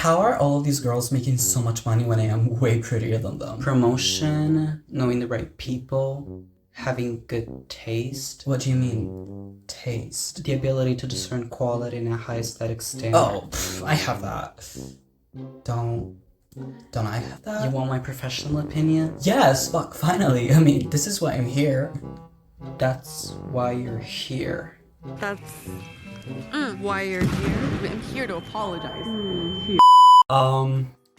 How are all of these girls making so much money when I am way prettier than them? Promotion, knowing the right people, having good taste. What do you mean, taste? The ability to discern quality in a high aesthetic standard. Oh, I have that. Don't I have that? You want my professional opinion? Yes, fuck, finally. I mean, this is why I'm here. That's why you're here. That's why you're here. I'm here to apologize.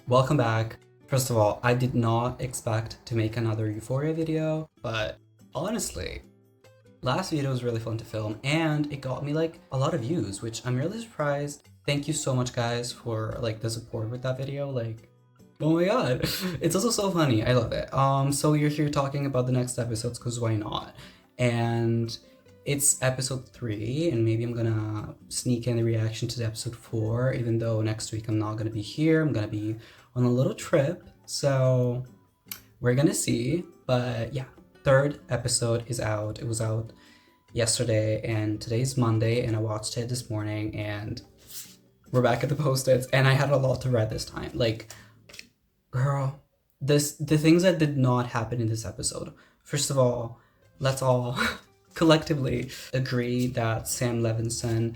Welcome back. First of all, I did not expect to make another Euphoria video, but honestly, last video was really fun to film and it got me like a lot of views, which I'm really surprised. Thank you so much guys for like the support with that video. Like, oh my god, it's also so funny. I love it. So we're here talking about the next episodes because why not? And it's episode 3, and maybe I'm gonna sneak in the reaction to the episode 4, even though next week I'm not gonna be here. I'm gonna be on a little trip, so we're gonna see. But yeah, 3rd episode is out. It was out yesterday, and today's Monday, and I watched it this morning, and we're back at the post-its, and I had a lot to read this time. Like, girl, the things that did not happen in this episode. First of all, let's all collectively agree that Sam Levinson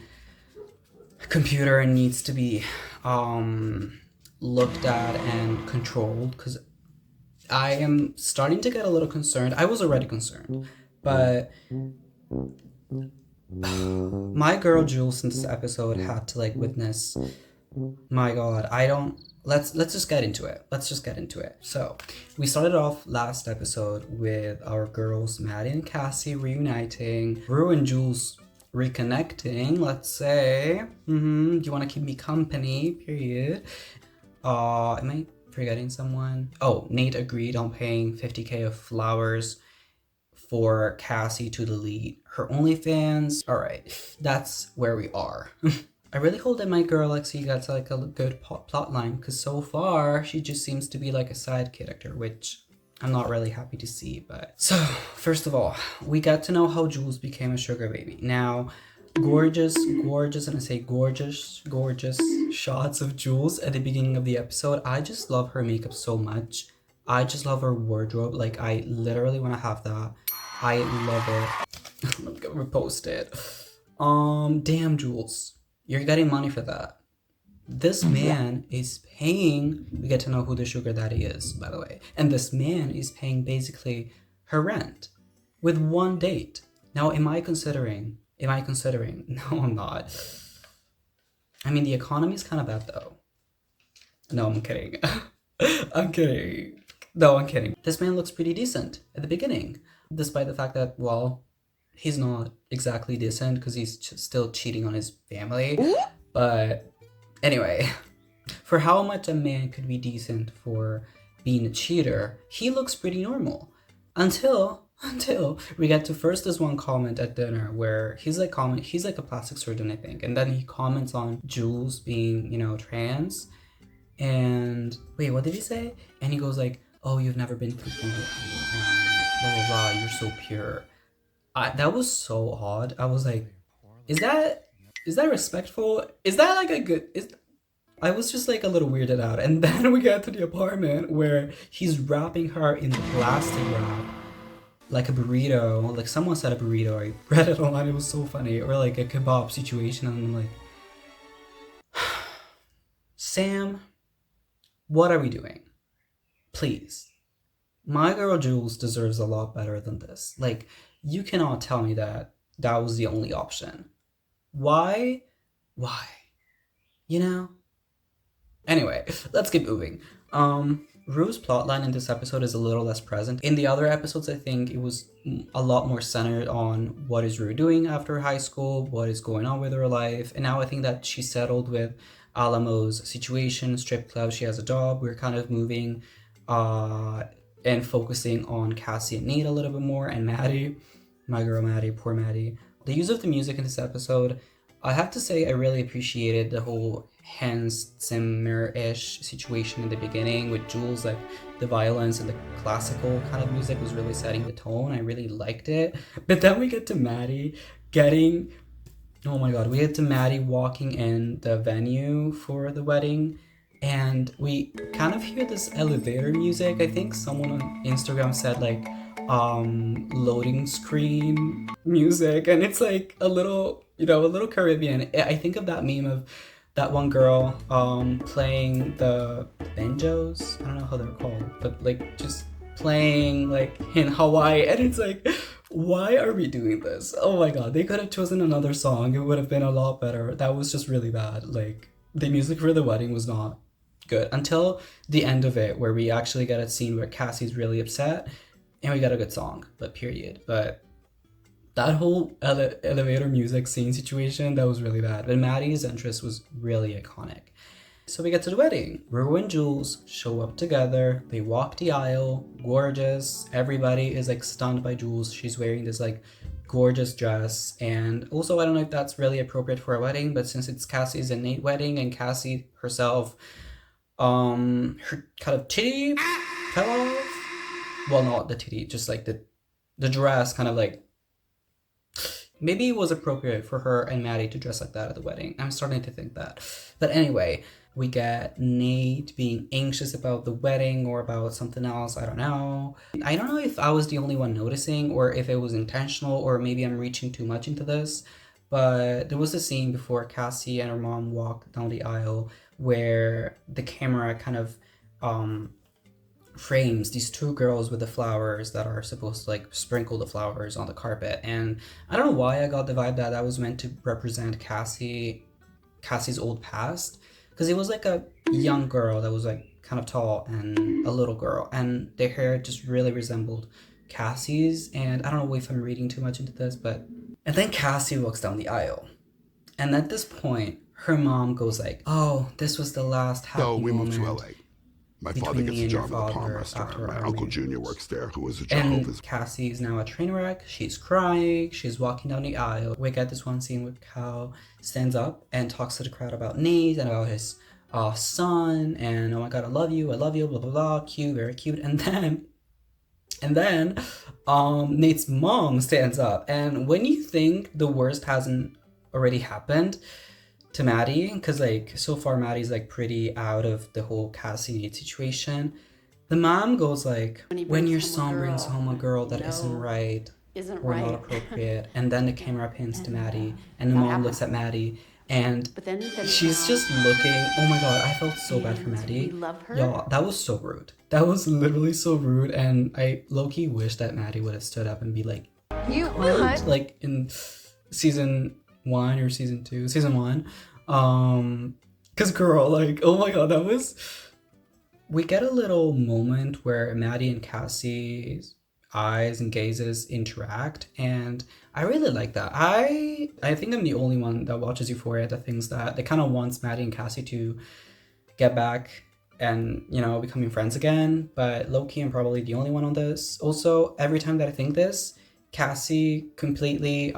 computer needs to be looked at and controlled, because I am starting to get a little concerned. I was already concerned, but my girl Jules in this episode had to like witness, my god, let's just get into it. So we started off last episode with our girls Maddie and Cassie reuniting, Rue and Jules reconnecting, let's say. Do you want to keep me company, period. Am I forgetting someone? Oh, Nate agreed on paying $50,000 of flowers for Cassie to delete her OnlyFans. All right, that's where we are. I really hope that my girl Lexi gets like a good plot line, because so far she just seems to be like a side character, which I'm not really happy to see. But so first of all, we got to know how Jules became a sugar baby. Now, gorgeous, and I say gorgeous shots of Jules at the beginning of the episode. I just love her makeup so much. I just love her wardrobe. Like, I literally want to have that. I love it. Let me go repost it. Damn, Jules. You're getting money for that. This man is paying, we get to know who the sugar daddy is, by the way. And this man is paying basically her rent with one date. Now, am I considering? No, I'm not. I mean, the economy is kind of bad though. No, I'm kidding. I'm kidding. No, I'm kidding. This man looks pretty decent at the beginning, despite the fact that, well, he's not exactly decent because he's still cheating on his family. But anyway, for how much a man could be decent for being a cheater, he looks pretty normal. Until we get to first this one comment at dinner where he's like a plastic surgeon, I think. And then he comments on Jules being, you know, trans. And wait, what did he say? And he goes like, oh, you've never been through puberty. Blah, blah, blah, you're so pure. That was so odd. I was like, is that respectful? Is that like a good... I was just like a little weirded out. And then we get to the apartment where he's wrapping her in plastic wrap. Like a burrito. Like someone said a burrito. I read it online. It was so funny. Or like a kebab situation. And I'm like... Sam, what are we doing? Please. My girl Jules deserves a lot better than this. Like... You cannot tell me that was the only option. Why? You know? Anyway, let's keep moving. Rue's plotline in this episode is a little less present. In the other episodes, I think it was a lot more centered on what is Rue doing after high school, what is going on with her life. And now I think that she's settled with Alamo's situation, strip club, she has a job. We're kind of moving and focusing on Cassie and Nate a little bit more, and Maddie. My girl Maddie, poor Maddie. The use of the music in this episode, I have to say I really appreciated the whole Hans Zimmer-ish situation in the beginning with Jules, like the violence and the classical kind of music was really setting the tone. I really liked it. But then we get to Maddie getting, oh my god, we get to Maddie walking in the venue for the wedding and we kind of hear this elevator music. I think someone on Instagram said like loading screen music, and it's like a little, you know, a little Caribbean. I think of that meme of that one girl playing the banjos. I don't know how they're called, but like just playing like in Hawaii, and it's like, why are we doing this? Oh my god, they could have chosen another song. It would have been a lot better. That was just really bad. Like the music for the wedding was not good until the end of it, where we actually get a scene where Cassie's really upset and we got a good song, but period. But that whole elevator music scene situation, that was really bad. But Maddie's entrance was really iconic. So we get to the wedding. Rue and Jules show up together. They walk the aisle, gorgeous. Everybody is like stunned by Jules. She's wearing this like gorgeous dress. And also, I don't know if that's really appropriate for a wedding, but since it's Cassie's and Nate wedding, and Cassie herself, her kind of titty fell off. Well, not the titty, just like the dress kind of like, maybe it was appropriate for her and Maddie to dress like that at the wedding. I'm starting to think that. But anyway, we get Nate being anxious about the wedding or about something else. I don't know. I don't know if I was the only one noticing or if it was intentional, or maybe I'm reaching too much into this. But there was a scene before Cassie and her mom walked down the aisle where the camera kind of frames these two girls with the flowers that are supposed to like sprinkle the flowers on the carpet. And I don't know why I got the vibe that that was meant to represent Cassie's old past, because it was like a young girl that was like kind of tall and a little girl, and their hair just really resembled Cassie's. And I don't know if I'm reading too much into this, but and then Cassie walks down the aisle, and at this point her mom goes like, oh, this was the last happy So we moved to moment LA. My father gets a job at the Palm restaurant. My uncle Junior works there, who is a Jehovah's. And Cassie is now a train wreck. She's crying. She's walking down the aisle. We get this one scene where Cal stands up and talks to the crowd about Nate and about his son. And oh my god, I love you, blah blah blah. Cute, very cute. And then Nate's mom stands up. And when you think the worst hasn't already happened to Maddie, because like so far Maddie's like pretty out of the whole Cassie Nate situation, the mom goes like, when your son brings home a girl that isn't right or not appropriate, and then the camera pans to Maddie and the mom looks at Maddie and she's just looking. Oh my god, I felt so bad for Maddie. Y'all, that was so rude. That was literally so rude, and I low-key wish that Maddie would have stood up and be like, You what? like in season 1 or season 2, season 1, because girl, like, oh my god, that was, we get a little moment where Maddie and Cassie's eyes and gazes interact, and I really like that. I think I'm the only one that watches Euphoria that thinks that they kind of wants Maddie and Cassie to get back and, you know, becoming friends again, but low-key I'm probably the only one on this. Also, every time that I think this, Cassie completely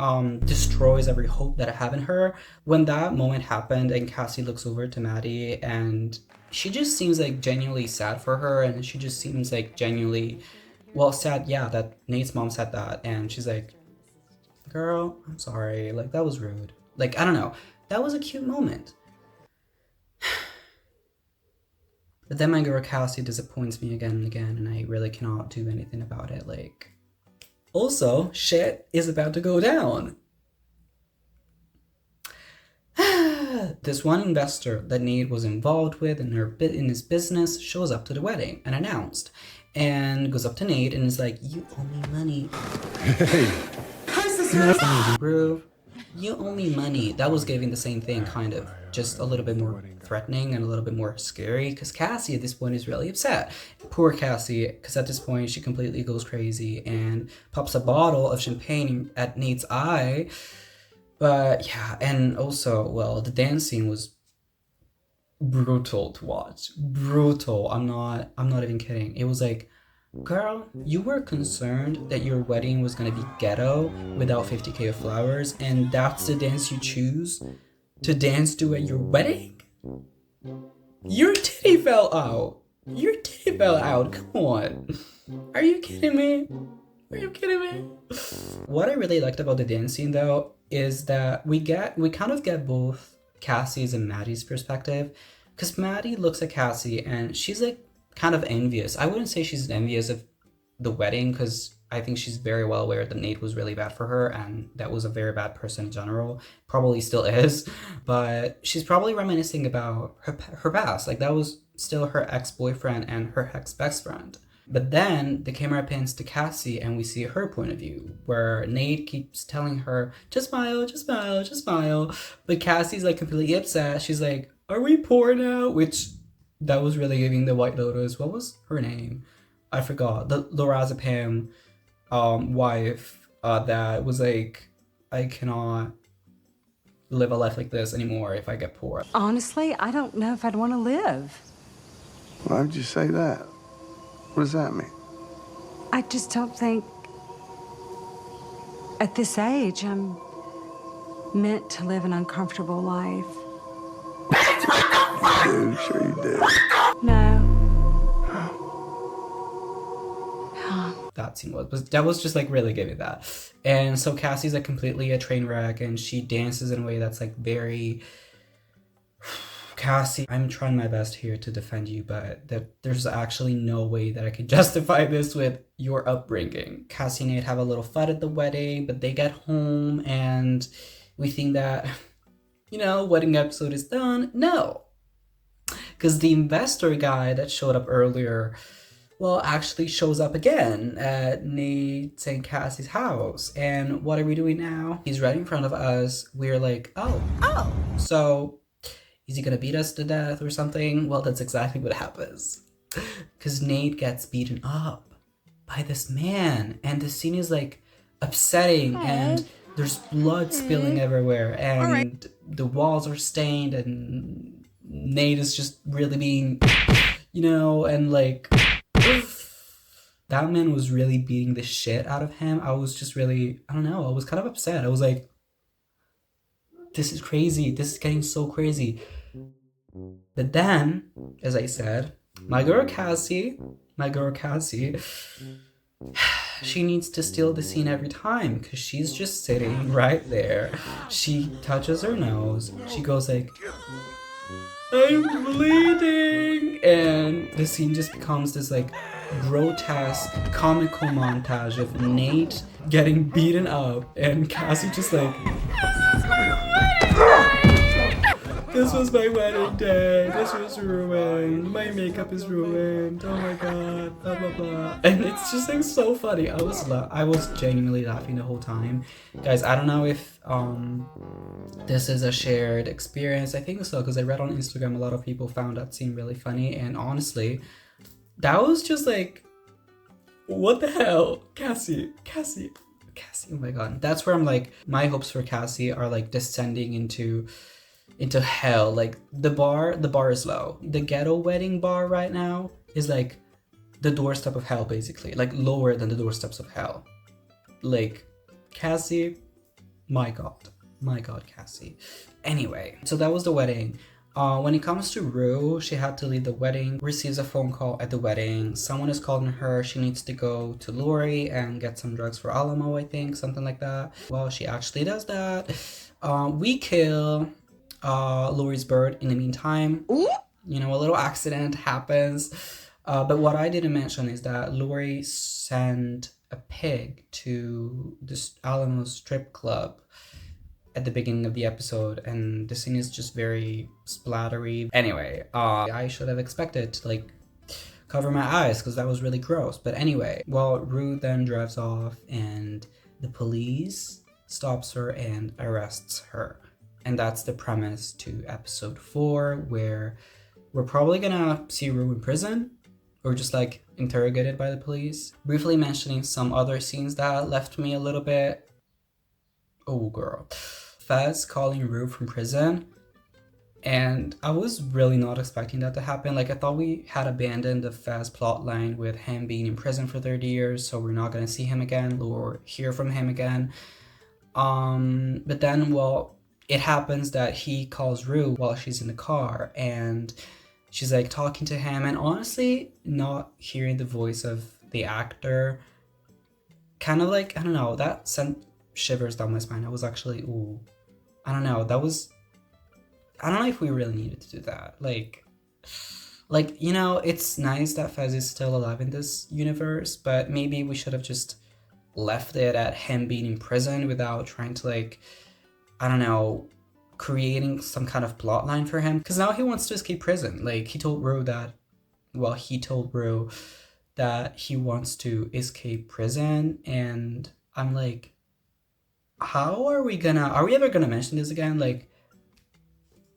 destroys every hope that I have in her. When that moment happened and Cassie looks over to Maddie and she just seems like genuinely sad for her, and she just seems like genuinely, well, sad, yeah, that Nate's mom said that, and she's like, girl, I'm sorry, like that was rude. Like, I don't know, that was a cute moment. But then my girl Cassie disappoints me again and again, and I really cannot do anything about it. Like, also, shit is about to go down. This one investor that Nate was involved with in his business shows up to the wedding unannounced and goes up to Nate and is like, you owe me money. Hey. Hi, sister. Bro, you owe me money. That was giving the same thing, kind of. Just a little bit more threatening and a little bit more scary, because Cassie at this point is really upset. Poor Cassie, because at this point she completely goes crazy and pops a bottle of champagne at Nate's eye. But yeah, and also, well, the dance scene was brutal to watch. Brutal. I'm not even kidding. It was like, girl, you were concerned that your wedding was gonna be ghetto without 50k of flowers, and that's the dance you choose to dance to at your wedding? Your titty fell out. Your titty fell out. Come on. Are you kidding me? Are you kidding me? What I really liked about the dance scene, though, is that we kind of get both Cassie's and Maddie's perspective. Because Maddie looks at Cassie and she's like kind of envious. I wouldn't say she's envious of the wedding because I think she's very well aware that Nate was really bad for her and that was a very bad person in general. Probably still is. But she's probably reminiscing about her past. Like that was still her ex-boyfriend and her ex-best friend. But then the camera pans to Cassie and we see her point of view where Nate keeps telling her, just smile, just smile, just smile. But Cassie's like completely upset. She's like, are we poor now? Which that was really giving the White Lotus. What was her name? I forgot. The lorazepam wife that was like, I cannot live a life like this anymore if I get poor. Honestly, I don't know if I'd want to live. Why would you say that? What does that mean? I just don't think at this age I'm meant to live an uncomfortable life. You do, sure you do. No. That scene was just like really giving that. And so Cassie's like completely a train wreck and she dances in a way that's like very Cassie, I'm trying my best here to defend you, but there's actually no way that I can justify this with your upbringing. Cassie and Nate have a little fight at the wedding, but they get home and we think that, you know, wedding episode is done. No. Because the investor guy that showed up earlier, well, actually shows up again at Nate's and Cassie's house. And what are we doing now? He's right in front of us. We're like, oh. So is he gonna beat us to death or something? Well, that's exactly what happens. Because Nate gets beaten up by this man. And the scene is like upsetting and there's blood spilling everywhere. And the walls are stained and Nate is just really being, you know, and like that man was really beating the shit out of him. I was just really, I don't know, I was kind of upset. I was like, this is crazy. This is getting so crazy. But then, as I said, my girl Cassie, she needs to steal the scene every time because she's just sitting right there. She touches her nose. She goes like, I'm bleeding. And the scene just becomes this like grotesque comical montage of Nate getting beaten up and Cassie just like, this was my wedding day, this was ruined, my makeup is ruined, oh my god, blah blah blah. And it's just like so funny. I was genuinely laughing the whole time. Guys, I don't know if this is a shared experience. I think so, because I read on Instagram a lot of people found that scene really funny, and honestly, that was just like, what the hell? Cassie, oh my god. That's where I'm like, my hopes for Cassie are like descending into hell. Like the bar is low. The ghetto wedding bar right now is like the doorstep of hell, basically, like lower than the doorsteps of hell. Like Cassie, my god, Cassie. Anyway, so that was the wedding. When it comes to Rue, she had to leave the wedding, receives a phone call at the wedding. Someone is calling her. She needs to go to Lori and get some drugs for Alamo, I think, something like that. Well, she actually does that. We kill Lori's bird in the meantime. You know, a little accident happens. But what I didn't mention is that Lori sent a pig to this Alamo strip club at the beginning of the episode, and the scene is just very splattery. Anyway, I should have expected to like cover my eyes because that was really gross. But anyway, well, Rue then drives off and the police stops her and arrests her. And that's the premise to episode 4, where we're probably gonna see Rue in prison or just like interrogated by the police. Briefly mentioning some other scenes that left me a little bit, oh girl. Fez calling Rue from prison, and I was really not expecting that to happen. Like, I thought we had abandoned the Fez plotline with him being in prison for 30 years, so we're not gonna see him again or hear from him again. But then, well, it happens that he calls Rue while she's in the car, and she's like talking to him, and honestly, not hearing the voice of the actor, kind of like, I don't know, that sent shivers down my spine. I was actually, ooh, I don't know, that was, I don't know if we really needed to do that. Like, Like, you know, it's nice that Fez is still alive in this universe, but maybe we should have just left it at him being in prison without trying to, like, I don't know, creating some kind of plot line for him. Because now he wants to escape prison. Like, he told Rue that he wants to escape prison, and I'm like, are we ever gonna mention this again? Like,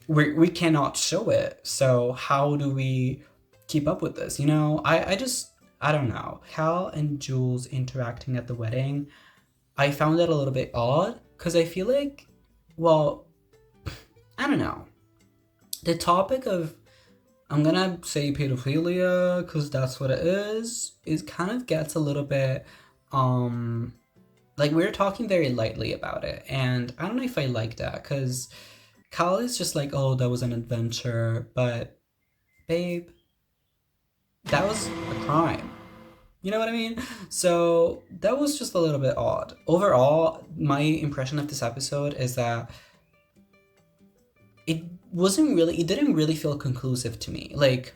we cannot show it, so how do we keep up with this, you know? I don't know. Cal and Jules interacting at the wedding, I found it a little bit odd, because I feel like, well, I don't know. The topic of, I'm gonna say pedophilia, because that's what it is kind of gets a little bit, like, we're talking very lightly about it, and I don't know if I like that, because Cal is just like, oh, that was an adventure, but babe, that was a crime. You know what I mean? So that was just a little bit odd. Overall, my impression of this episode is that it didn't really feel conclusive to me. Like,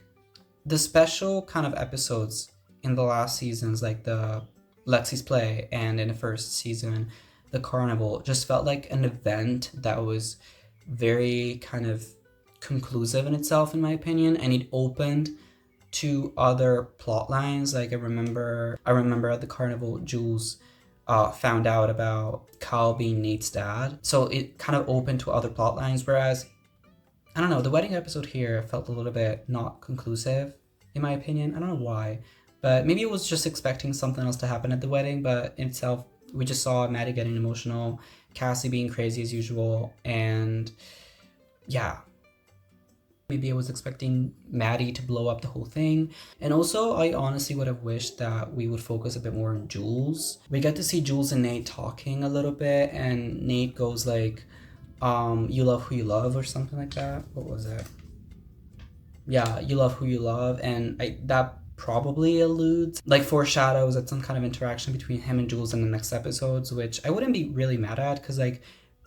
the special kind of episodes in the last seasons, like the Lexi's play, and in the first season, the carnival, just felt like an event that was very kind of conclusive in itself, in my opinion, and it opened to other plot lines. Like, I remember at the carnival, Jules found out about Cal being Nate's dad, so it kind of opened to other plot lines, whereas, I don't know, the wedding episode here felt a little bit not conclusive, in my opinion. I don't know why, but maybe it was just expecting something else to happen at the wedding, but in itself, we just saw Maddie getting emotional, Cassie being crazy as usual, and yeah. Maybe I was expecting Maddie to blow up the whole thing. And also, I honestly would have wished that we would focus a bit more on Jules. We get to see Jules and Nate talking a little bit, and Nate goes like, you love who you love, or something like that. What was it? Yeah, you love who you love, and that probably alludes, like, foreshadows at some kind of interaction between him and Jules in the next episodes, which I wouldn't be really mad at, because, like,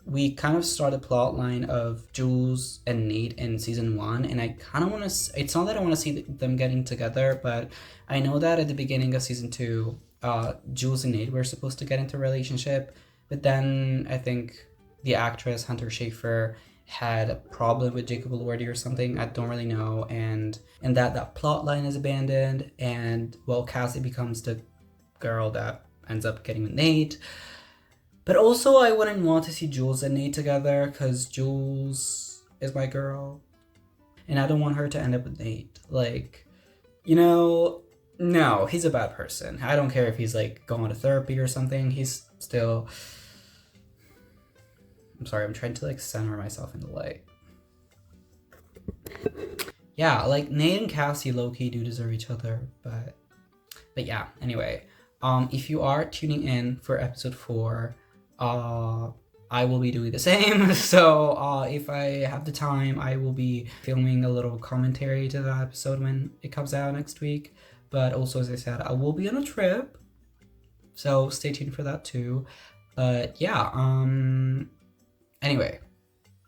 we kind of start a plot line of Jules and Nate in season 1, and I kind of want to, it's not that I want to see them getting together, but I know that at the beginning of season 2, Jules and Nate were supposed to get into a relationship, but then I think the actress Hunter Schafer had a problem with Jacob Elordi or something, I don't really know, and that plot line is abandoned, and, well, Cassie becomes the girl that ends up getting with Nate. But also, I wouldn't want to see Jules and Nate together, because Jules is my girl, and I don't want her to end up with Nate. Like, you know, no, he's a bad person. I don't care if he's, like, going to therapy or something, he's still... I'm sorry, I'm trying to, like, center myself in the light. Yeah, like, Nate and Cassie low-key do deserve each other, but yeah, anyway. If you are tuning in for episode 4, I will be doing the same. So, if I have the time, I will be filming a little commentary to that episode when it comes out next week. But also, as I said, I will be on a trip, so stay tuned for that too. But yeah, anyway,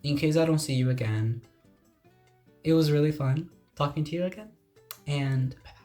in case I don't see you again, it was really fun talking to you again, and bye.